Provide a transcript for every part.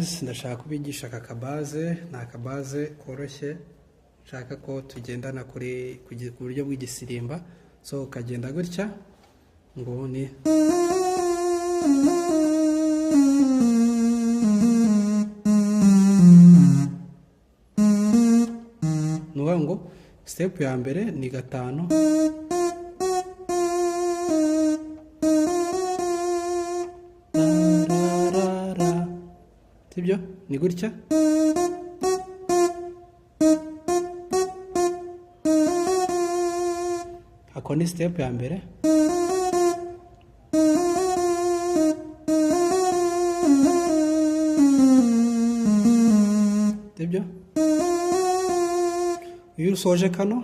guys, ndashaka kubigisha aka kabaze, ni akabaze koroshye nshaka ko tugendana ku buryo bw'igisirimba. So ukagenda gutya ngo ni nuvuga ngo step ya mbere ni gatanu, sibyo? Ni gutya. Ako ni step ya mbere. Sibyo? Iyo usoje kano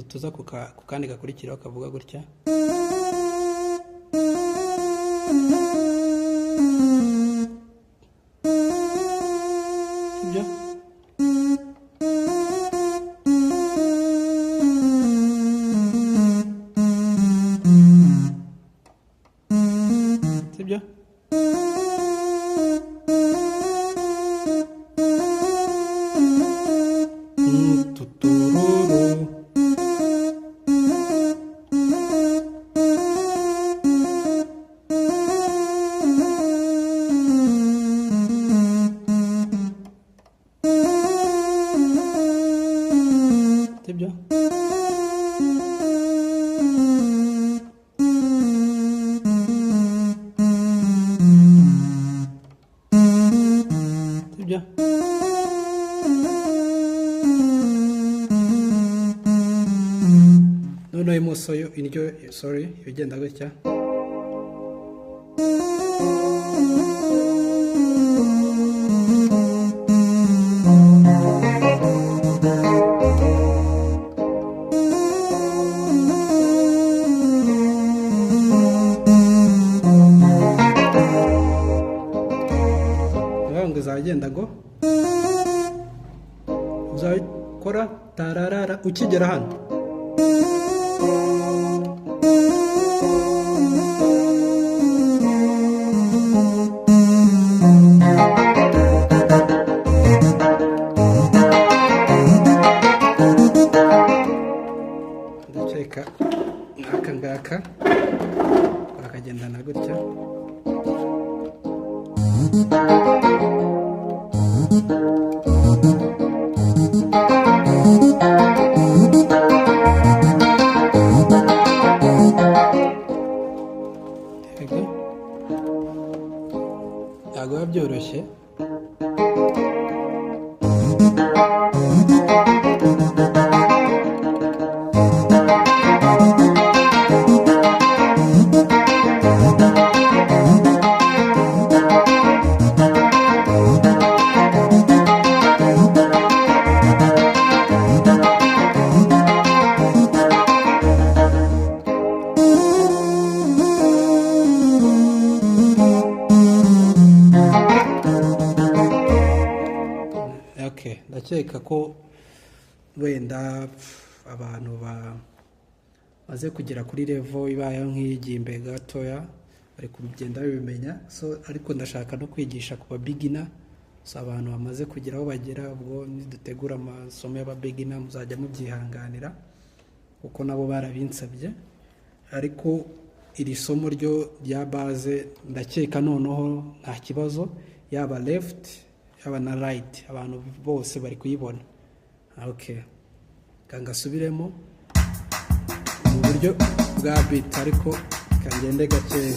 tuza ku kandi gakurikiraho kavuga gutya. Sibyo? Sibyo? Sibyo? Sibyo? Noneho imoso yo indyo igenda gutya. Uzagenda ngo uzakora tararara ukigera hano. Ndaceka ngaka ngaka akagendana gutya. Ntabwo biba byoroshye. Ndakeka ko wenda abantu bamaze kugera kuri level ibaye nk'iyigimbe gatoya bari kugenda bibimenya. So ariko ndashaka no kwigisha ku beginner, so abantu bamaze kugira aho bagera, ubwo nidutegura amasomo y'aba beginner muzajya mubyihanganira kuko nabo barabinsabye. Ariko iri somo ryo rya base ndakeka noneho nta kibazo, yaba left yaba na right abantu bose bari kuyibona. Okay, kanga subiremo mu buryo bwa beat ariko kangende gakeya.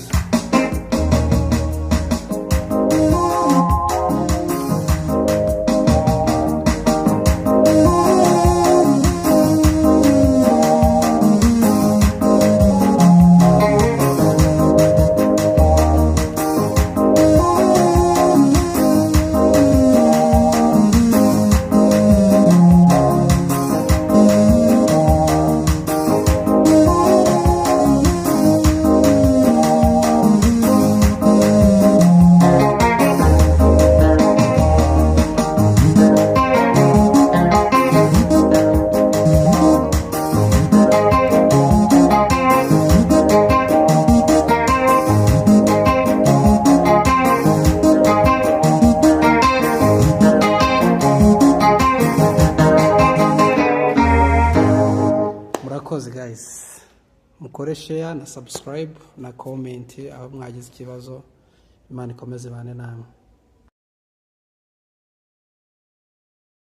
murakoze guys, mukore share na subscribe na comment aho mwagize ikibazo. Imana ikomeze bane namwe.